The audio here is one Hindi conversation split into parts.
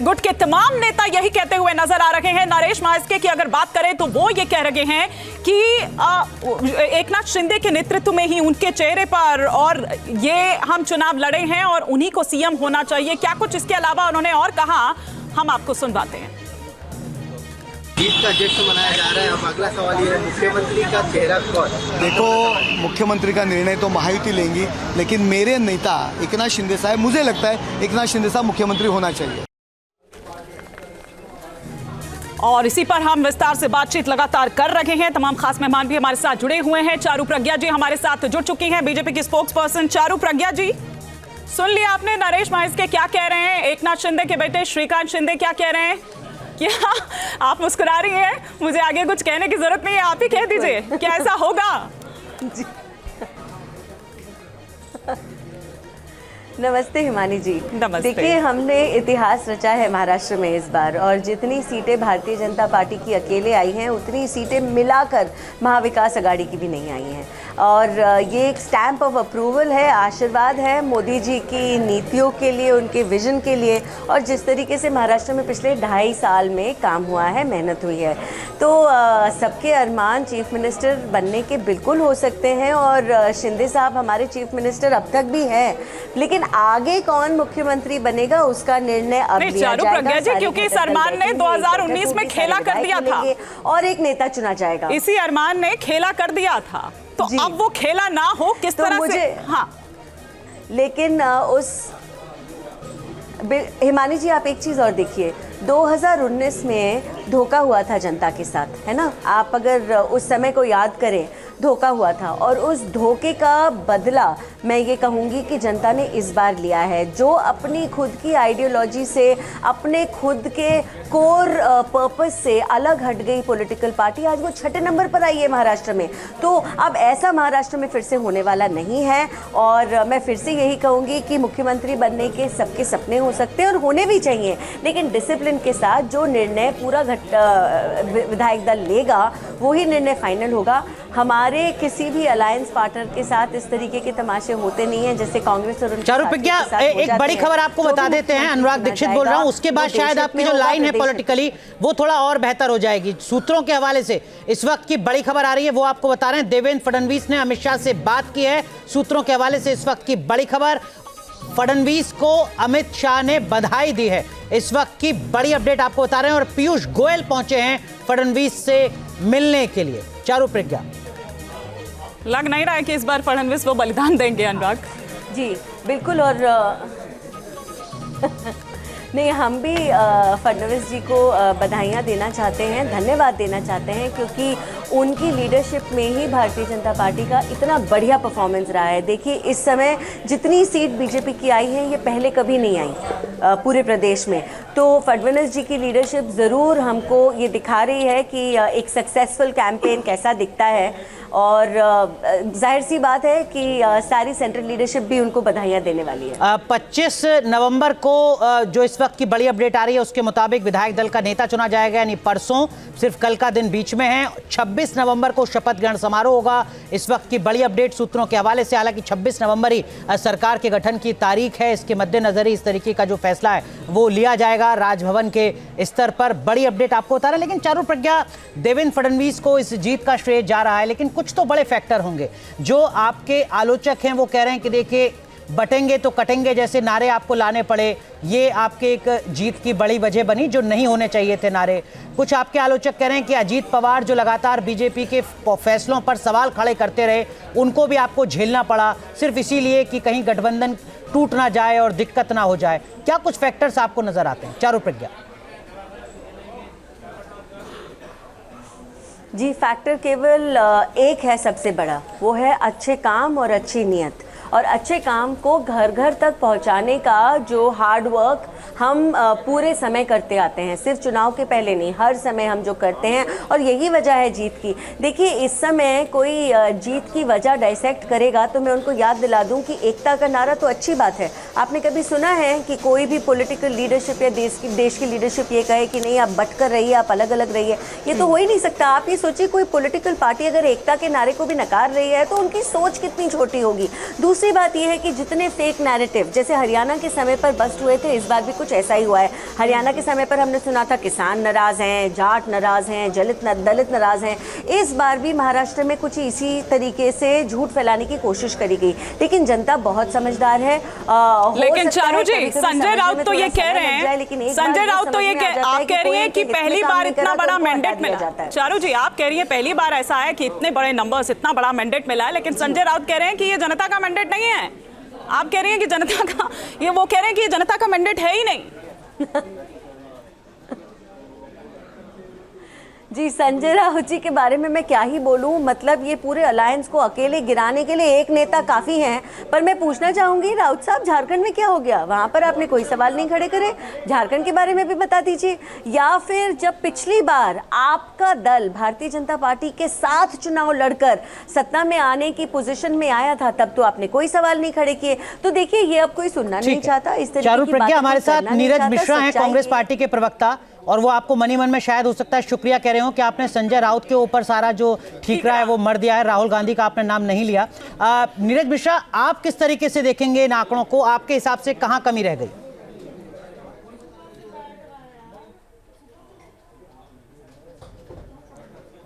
गुट के तमाम नेता यही कहते हुए नजर आ रहे हैं। नरेश महास्के की अगर बात करें तो वो ये कह रहे हैं कि एकनाथ शिंदे के नेतृत्व में ही उनके चेहरे पर और ये हम चुनाव लड़े हैं और उन्हीं को सीएम होना चाहिए। क्या कुछ इसके अलावा उन्होंने और कहा, हम आपको सुनवाते हैं। जीत का जश्न मनाया जा रहा है। अब अगला सवाल ये है, मुख्यमंत्री का चेहरा कौन? देखो, मुख्यमंत्री का निर्णय तो महायुति लेंगी, लेकिन मेरे नेता एकनाथ शिंदे साहब, मुझे लगता है एकनाथ शिंदे साहब मुख्यमंत्री होना चाहिए। और इसी पर हम विस्तार से बातचीत लगातार कर रहे हैं। तमाम खास मेहमान भी हमारे साथ जुड़े हुए हैं। चारू प्रज्ञा जी हमारे साथ जुड़ चुकी हैं, बीजेपी की स्पोक्स पर्सन। चारू प्रज्ञा जी, सुन लिया आपने नरेश महास्के क्या कह रहे हैं, एकनाथ शिंदे के बेटे श्रीकांत शिंदे क्या कह रहे हैं? क्या आप मुस्कुरा रही हैं? मुझे आगे कुछ कहने की जरूरत नहीं है, आप ही कह दीजिए क्या ऐसा होगा? नमस्ते हिमानी जी। नमस्ते। देखिए, हमने इतिहास रचा है महाराष्ट्र में इस बार, और जितनी सीटें भारतीय जनता पार्टी की अकेले आई हैं उतनी सीटें मिलाकर महाविकास अघाड़ी की भी नहीं आई हैं। और ये एक स्टैंप ऑफ अप्रूवल है, आशीर्वाद है मोदी जी की नीतियों के लिए, उनके विजन के लिए, और जिस तरीके से महाराष्ट्र में पिछले 2.5 साल में काम हुआ है, मेहनत हुई है। तो सबके अरमान चीफ मिनिस्टर बनने के बिल्कुल हो सकते हैं, और शिंदे साहब हमारे चीफ मिनिस्टर अब तक भी हैं, लेकिन आगे कौन मुख्यमंत्री बनेगा उसका निर्णय अब लिया जाएगा। क्योंकि इस अरमान ने 2019 में खेला कर दिया था और एक नेता चुना जाएगा। इसी अरमान ने खेला कर दिया था, तो अब वो खेला ना हो किस तरह से? हाँ, लेकिन उस हिमानी जी, आप एक चीज और देखिए, 2019 में धोखा हुआ था जनता के साथ, है ना? आप अगर उस समय को याद करें, धोखा हुआ था, और उस धोखे का बदला मैं ये कहूँगी कि जनता ने इस बार लिया है। जो अपनी खुद की आइडियोलॉजी से, अपने खुद के कोर पर्पस से अलग हट गई पॉलिटिकल पार्टी, आज वो 6ठे नंबर पर आई है महाराष्ट्र में। तो अब ऐसा महाराष्ट्र में फिर से होने वाला नहीं है, और मैं फिर से यही कहूँगी कि मुख्यमंत्री बनने के सबके सपने हो सकते हैं और होने भी चाहिए, लेकिन डिसिप्लिन के साथ जो निर्णय पूरा विधायक दल लेगा वही निर्णय फाइनल होगा। हमारे किसी भी अलायंस पार्टनर के साथ इस तरीके के तमाशे होते नहीं हैं जैसे कांग्रेस और चारू प्रज्ञा, एक बड़ी खबर आपको बता देते हैं। अनुराग दीक्षित बोल रहा हूं, उसके बाद शायद आपकी जो लाइन है पॉलिटिकली वो थोड़ा और बेहतर हो जाएगी। सूत्रों के हवाले से इस वक्त की बड़ी खबर आ रही है, वो आपको बता रहे हैं। देवेंद्र फडणवीस ने अमित शाह से बात की है। सूत्रों के हवाले से इस वक्त की बड़ी खबर, फडणवीस को अमित शाह ने बधाई दी है। इस वक्त की बड़ी अपडेट आपको बता रहे हैं, और पीयूष गोयल पहुंचे हैं फडणवीस से मिलने के लिए। चारू प्रज्ञा, लग नहीं रहा है कि इस बार फडणवीस वो बलिदान देंगे। अनुराग जी बिल्कुल, और नहीं, हम भी फडणवीस जी को बधाइयाँ देना चाहते हैं, धन्यवाद देना चाहते हैं, क्योंकि उनकी लीडरशिप में ही भारतीय जनता पार्टी का इतना बढ़िया परफॉर्मेंस रहा है। देखिए, इस समय जितनी सीट बीजेपी की आई है ये पहले कभी नहीं आई पूरे प्रदेश में। तो फडणवीस जी की लीडरशिप ज़रूर हमको ये दिखा रही है कि एक सक्सेसफुल कैंपेन कैसा दिखता है, और जाहिर सी बात है कि सारी सेंट्रल लीडरशिप भी उनको बधाइयाँ देने वाली है। 25 नवंबर को जो इस वक्त की बड़ी अपडेट आ रही है उसके मुताबिक विधायक दल का नेता चुना जाएगा, यानी परसों, सिर्फ कल का दिन बीच में है। 26 नवंबर को शपथ ग्रहण समारोह होगा। इस वक्त की बड़ी अपडेट सूत्रों के हवाले से, हालांकि 26 नवंबर ही सरकार के गठन की तारीख है, इसके मद्देनजर ही इस तरीके का जो फैसला है वो लिया जाएगा राजभवन के स्तर पर। बड़ी अपडेट आपको बता रहे हैं। लेकिन चारू प्रज्ञा, देवेंद्र फडणवीस को इस जीत का श्रेय जा रहा है, लेकिन कुछ तो बड़े फैक्टर होंगे। जो आपके आलोचक हैं वो कह रहे हैं कि देखिए, बटेंगे तो कटेंगे जैसे नारे आपको लाने पड़े, ये आपके एक जीत की बड़ी वजह बनी, जो नहीं होने चाहिए थे नारे। कुछ आपके आलोचक कह रहे हैं कि अजीत पवार जो लगातार बीजेपी के फैसलों पर सवाल खड़े करते रहे, उनको भी आपको झेलना पड़ा, सिर्फ इसीलिए कि कहीं गठबंधन टूट ना जाए और दिक्कत ना हो जाए। क्या कुछ फैक्टर्स आपको नजर आते हैं, चारू प्रज्ञा? जी, फैक्टर केवल एक है सबसे बड़ा, वो है अच्छे काम और अच्छी नीयत। और अच्छे काम को घर घर तक पहुंचाने का जो हार्ड वर्क हम पूरे समय करते आते हैं, सिर्फ चुनाव के पहले नहीं, हर समय हम जो करते हैं, और यही वजह है जीत की। देखिए, इस समय कोई जीत की वजह डाइसेक्ट करेगा तो मैं उनको याद दिला दूं कि एकता का नारा तो अच्छी बात है। आपने कभी सुना है कि कोई भी पॉलिटिकल लीडरशिप या देश की लीडरशिप ये कहे कि नहीं आप बट कर रहिए, आप अलग अलग रहिए? ये तो हो ही नहीं सकता। आप ये सोचिए, कोई पॉलिटिकल पार्टी अगर एकता के नारे को भी नकार रही है तो उनकी सोच कितनी छोटी होगी। दूसरी बात यह है कि जितने फेक नैरेटिव जैसे हरियाणा के समय पर बस्ट हुए थे, इस बार भी भी कुछ ऐसा ही हुआ है। हरियाणा के समय पर हमने सुना था किसान नाराज़ हैं, जाट नाराज़ हैं, दलित नाराज़ हैं। इस बार भी महाराष्ट्र में कुछ इसी तरीके से झूठ फैलाने की कोशिश करी गई, लेकिन जनता बहुत समझदार है। लेकिन चारू जी, संजय राउत तो ये कह रहे हैं, संजय राउत तो ये आप कह रही हैं कि पहली बार इतना बड़ा मैंडेट मिला। चारू जी, आप कह रही हैं पहली बार ऐसा है कि इतने बड़े नंबर्स, इतना बड़ा मैंडेट मिला है, लेकिन संजय राउत कह रहे हैं कि ये जनता का मैंडेट नहीं है। आप कह रही हैं कि जनता का, ये वो कह रहे हैं कि ये जनता का मैंडेट है ही नहीं। जी, संजय राउत जी के बारे में मैं क्या ही बोलूं, मतलब ये पूरे अलायंस को अकेले गिराने के लिए एक नेता काफ़ी हैं। पर मैं पूछना चाहूँगी राउत साहब, झारखंड में क्या हो गया? वहाँ पर आपने कोई सवाल नहीं खड़े करे, झारखंड के बारे में भी बता दीजिए। या फिर जब पिछली बार आपका दल भारतीय जनता पार्टी के साथ चुनाव लड़कर सत्ता में आने की पोजीशन में आया था, तब तो आपने कोई सवाल नहीं खड़े किए। तो देखिए, ये अब कोई सुनना नहीं चाहता। इस तरीके चारू की प्रज्ञा बातें हमारे कोई साथ करना नहीं नीरज चाहता। मिश्रा हैं, सच्चाई कांग्रेस ये- पार्टी के प्रवक्ता, और वो आपको मनी मन में शायद हो सकता है शुक्रिया कह रहे हो कि आपने संजय राउत के ऊपर सारा जो ठीकरा है वो मर दिया है, राहुल गांधी का आपने नाम नहीं लिया। नीरज मिश्रा, आप किस तरीके से देखेंगे इन आंकड़ों को? आपके हिसाब से कहां कमी रह गई?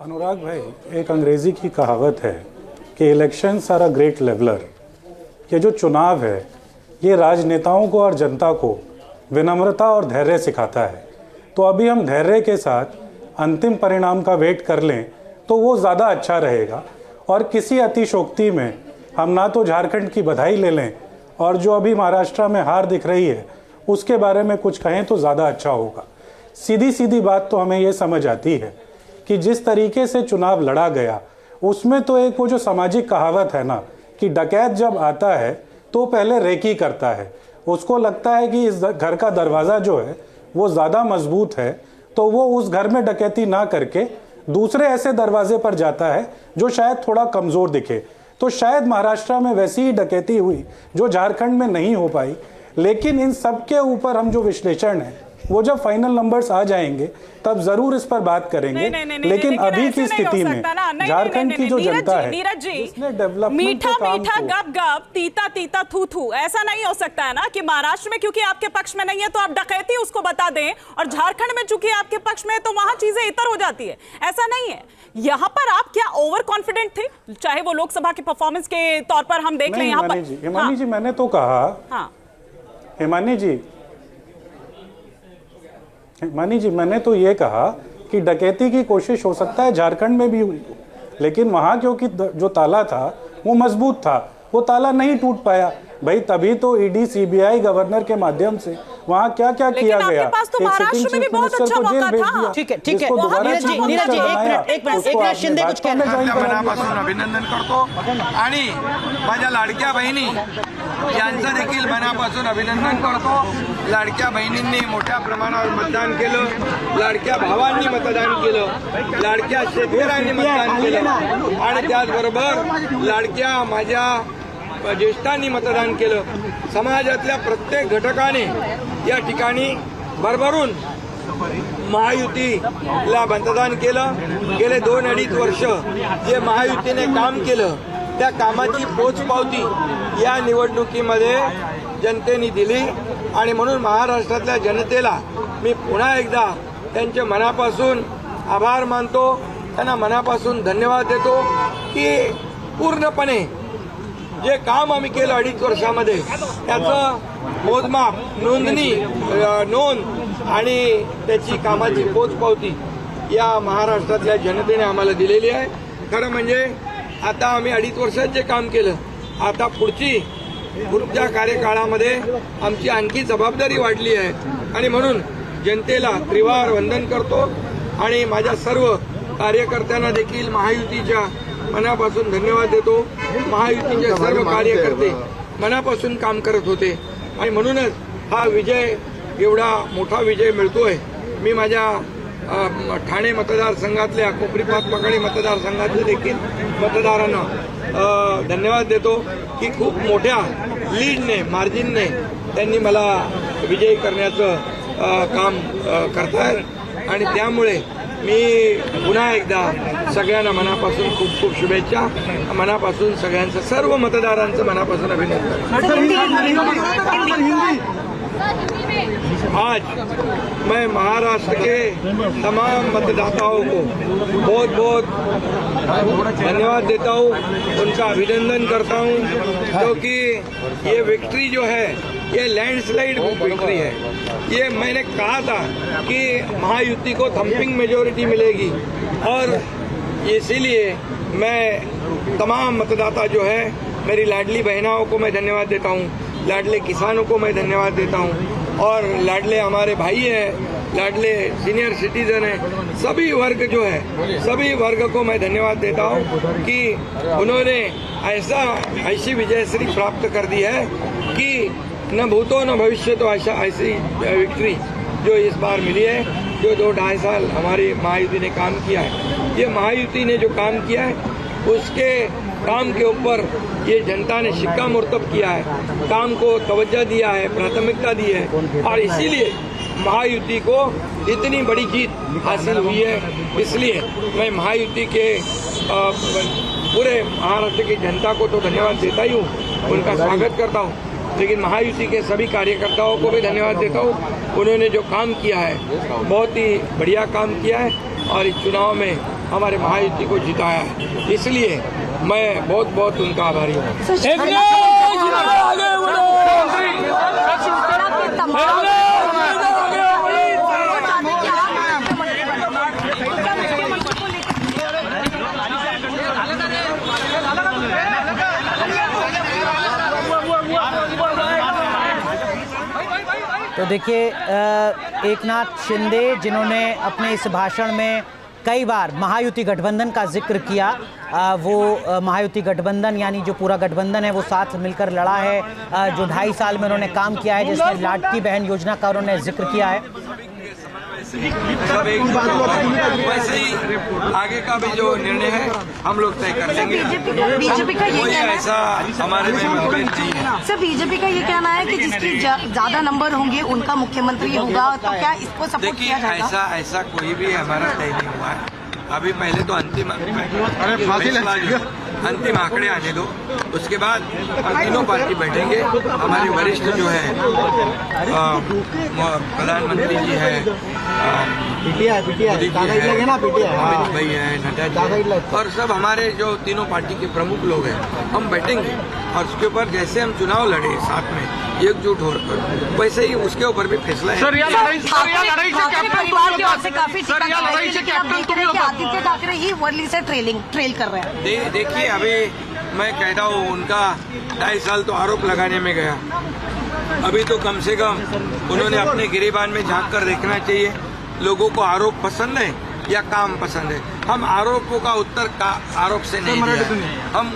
अनुराग भाई, एक अंग्रेजी की कहावत है कि elections are a great leveller. ये जो चुनाव है ये राजनेताओं को और जनता को विनम्रता और धैर्य सिखाता है। तो अभी हम धैर्य के साथ अंतिम परिणाम का वेट कर लें तो वो ज़्यादा अच्छा रहेगा। और किसी अतिशोक्ति में हम ना तो झारखंड की बधाई ले लें और जो अभी महाराष्ट्र में हार दिख रही है उसके बारे में कुछ कहें तो ज़्यादा अच्छा होगा। सीधी सीधी बात तो हमें ये समझ आती है कि जिस तरीके से चुनाव लड़ा गया उसमें तो एक वो जो सामाजिक कहावत है ना कि डकैत जब आता है तो पहले रेकी करता है। उसको लगता है कि इस घर का दरवाज़ा जो है वो ज़्यादा मजबूत है, तो वो उस घर में डकैती ना करके दूसरे ऐसे दरवाजे पर जाता है जो शायद थोड़ा कमज़ोर दिखे। तो शायद महाराष्ट्र में वैसी ही डकैती हुई जो झारखंड में नहीं हो पाई। लेकिन इन सब के ऊपर हम जो विश्लेषण है वो जब फाइनल नंबर्स आ जाएंगे तब जरूर इस पर बात करेंगे। लेकिन अभी की स्थिति में झारखंड की जो जनता है, जिसने डेवलपमेंट मीठा के काम मीठा को- गप गप, तीता तीता थू थू, ऐसा नहीं हो सकता है ना कि महाराष्ट्र में क्योंकि आपके पक्ष में नहीं है तो आप डकैती उसको बता दें, और झारखंड में चूंकि आपके पक्ष में है तो वहां चीजें इतर हो जाती है। ऐसा नहीं है। यहाँ पर आप क्या ओवर कॉन्फिडेंट थे, चाहे वो लोकसभा के परफॉर्मेंस के तौर पर हम देख लें? यहाँ पर हिमानी जी, मैंने तो कहा, हाँ हिमानी जी मैंने तो ये कहा कि डकैती की कोशिश हो सकता है झारखंड में भी हुई, लेकिन वहाँ क्योंकि जो ताला था वो मजबूत था, वो ताला नहीं टूट पाया भाई। तभी तो ईडी सीबीआई गवर्नर के माध्यम से वहाँ क्या क्या किया आपके गया। पास तो महाराष्ट्र में भी बहुत अच्छा मौका था। ठीक है नीरज जी, एक मिनट शिंदे कुछ कहना माझ्या मनापासून अभिनंदन करतो आणि माझ्या लाडक्या बहिणी यांचं देखील मनापासून अभिनंदन करतो। लाडक्या बहिणींनी मोठ्या प्रमाणावर मतदान केलं, लाडक्या भावांनी मतदान केलं, लाडक्या शेतकऱ्यांनी मतदान केलं आणि त्याचबरोबर लाडक्या माझ्या ज्येष्ठांनी मतदान केलं। समाजातल्या प्रत्येक घटकाने या ठिकाणी भरभरून महायुतीला मतदान केलं। गेले 2-2.5 वर्ष जे महायुतीने काम केलं त्या कामाची पोचपावती या निवडणुकीमध्ये जनतेने दिली आणि म्हणून महाराष्ट्रातल्या जनतेला मी पुन्हा एकदा त्यांचे मनापासून आभार मानतो, त्यांना मनापासून धन्यवाद देतो की पूर्णपणे जे काम आम्ही केलं 2.5 वर्षामध्ये त्याचं मोजमाप, नोंद आणि त्याची कामाची पोचपावती या महाराष्ट्रातल्या जनतेने आम्हाला दिलेली आहे। खरं म्हणजे आता आम्ही 2.5 वर्षात जे काम केलं, आता पुढच्या कार्यकाळामध्ये आमची आणखी जबाबदारी वाढली आहे आणि म्हणून जनतेला त्रिवार वंदन करतो आणि माझ्या सर्व कार्यकर्त्यांना देखील महायुतीच्या मनापासून धन्यवाद देतो। महायुतीचे सर्व कार्यकर्ते मनापासून काम करत होते आणि म्हणूनच हा विजय, एवढा मोठा विजय मिळतोय। मी माझ्या ठाणे मतदारसंघातल्या कोपरी पाचपकाडी मतदारसंघातल्या देखील मतदारांना धन्यवाद देतो की खूप मोठ्या लीडने, मार्जिनने त्यांनी मला विजयी करण्याचं काम करतायत आणि त्यामुळे मी पुन्हा एकदा सगळ्यांना मनापासून खूप खूप शुभेच्छा, मनापासून सगळ्यांचं, सर्व मतदारांचं मनापासून अभिनंदन। आज मैं महाराष्ट्र के तमाम मतदाताओं को बहुत बहुत धन्यवाद देता हूँ, उनका अभिनंदन करता हूँ, क्योंकि ये विक्ट्री जो है ये लैंडस्लाइड विक्ट्री है। ये मैंने कहा था कि महायुति को थम्पिंग मेजोरिटी मिलेगी, और इसीलिए मैं तमाम मतदाता जो है, मेरी लाडली बहनाओं को मैं धन्यवाद देता हूँ, लाडले किसानों को मैं धन्यवाद देता हूँ, और लाडले हमारे भाई हैं, लाडले सीनियर सिटीजन हैं, सभी वर्ग जो है, सभी वर्ग को मैं धन्यवाद देता हूँ कि उन्होंने ऐसी विजयश्री प्राप्त कर दी है कि न भूतो न भविष्य तो ऐसी विक्ट्री जो इस बार मिली है, जो 2-2.5 साल हमारी महायुति ने काम किया है। ये महायुति ने जो काम किया है उसके काम के ऊपर ये जनता ने शिक्कामोर्तब किया है, काम को तवज्जो दिया है, प्राथमिकता दी है, और इसीलिए महायुति को इतनी बड़ी जीत हासिल हुई है। इसलिए मैं महायुति के पूरे महाराष्ट्र की जनता को तो धन्यवाद देता ही हूँ, उनका स्वागत करता हूँ, लेकिन महायुति के सभी कार्यकर्ताओं को भी धन्यवाद देता हूँ। उन्होंने जो काम किया है बहुत ही बढ़िया काम किया है, और इस चुनाव में हमारे महायुति को जिताया है, इसलिए मैं बहुत बहुत उनका आभारी हूँ। तो देखिए एकनाथ शिंदे जिन्होंने अपने इस भाषण में कई बार महायुति गठबंधन का जिक्र किया, वो महायुति गठबंधन यानी जो पूरा गठबंधन है वो साथ मिलकर लड़ा है, जो 2.5 साल में उन्होंने काम किया है, जिसमें लाडली बहन योजना का उन्होंने जिक्र किया है। सब एक वैसे ही आगे का भी जो निर्णय है हम लोग तय कर लेंगे। बीजेपी का ये कोई कहना ऐसा हमारे में मतभेद नहीं है। सर, बीजेपी का ये कहना है कि जिसके ज्यादा नंबर होंगे उनका मुख्यमंत्री होगा, तो क्या इसको सपोर्ट किया जाएगा? ऐसा कोई भी हमारा तय नहीं हुआ है। अभी पहले तो अंतिम आंकड़े आने दो, उसके बाद हम तीनों पार्टी बैठेंगे। हमारे वरिष्ठ जो है प्रधानमंत्री जी है, अमित भाई है, नड्डा जी, और सब हमारे जो तीनों पार्टी के प्रमुख लोग हैं, हम बैठेंगे और उसके ऊपर जैसे हम चुनाव लड़े साथ में एकजुट होकर, वैसे ही उसके ऊपर भी फैसला है। परिवार की ओर से काफी आदित्य ठाकरे ही वर्ली से ट्रेल कर रहे हैं। देखिए, अभी मैं कहता हूँ उनका 2.5 साल तो आरोप लगाने में गया, अभी तो कम से कम उन्होंने अपने गिरेबान में झांक कर देखना चाहिए, लोगों को आरोप पसंद है या काम पसंद है। हम आरोपों का उत्तर आरोप से नहीं दिया, हम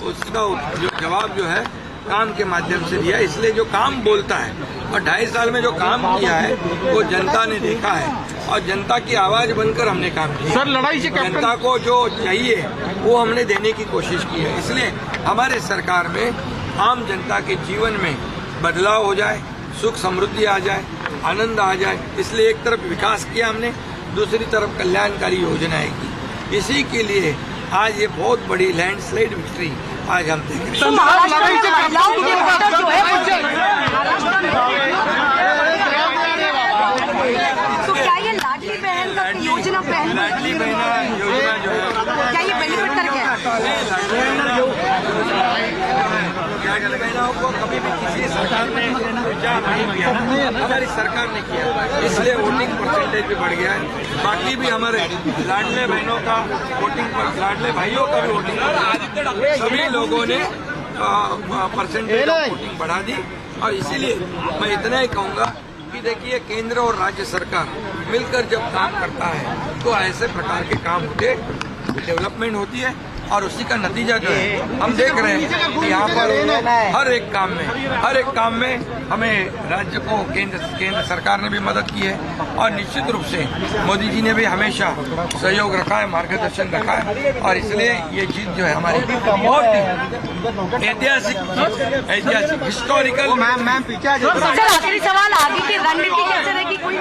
उसका जवाब जो है काम के माध्यम से दिया। इसलिए जो काम बोलता है, और 2.5 साल में जो काम किया है वो जनता ने देखा है, और जनता की आवाज बनकर हमने काम किया। सर, लड़ाई से जनता को जो चाहिए वो हमने देने की कोशिश की है। इसलिए हमारे सरकार में आम जनता के जीवन में बदलाव हो जाए, सुख समृद्धि आ जाए, आनंद आ जाए, इसलिए एक तरफ विकास किया हमने, दूसरी तरफ कल्याणकारी योजनाएं की। इसी के लिए आज ये बहुत बड़ी लैंडस्लाइड विक्ट्री आज हम देख रहे हैं। तो क्या ये लाडली बहन का योजना लाडली बहना योजना जो है, क्या ये बेनिफिट करके लाडली बहनों को कभी भी किसी सरकार ने विचार नहीं किया, हमारी सरकार ने किया, इसलिए वोटिंग परसेंटेज भी बढ़ गया है। बाकी भी हमारे लाडले बहनों का वोटिंग पर, लाडले भाइयों का भी वोटिंग, सभी लोगों ने परसेंटेज वोटिंग बढ़ा दी। और इसीलिए मैं इतना ही कहूँगा कि देखिए, केंद्र और राज्य सरकार मिलकर जब काम करता है तो ऐसे प्रकार के काम होते, डेवलपमेंट होती है, और उसी का नतीजा जो है हम देख रहे हैं कि यहाँ पर हर एक काम में हमें राज्य को केंद्र सरकार ने भी मदद की है, और निश्चित रूप से मोदी जी ने भी हमेशा सहयोग रखा है, मार्गदर्शन रखा है, और इसलिए ये जीत जो है हमारी बहुत ही ऐतिहासिक हिस्टोरिकल। सर, आखिरी सवाल, आगे की रणनीति कैसे रहेगी? कोई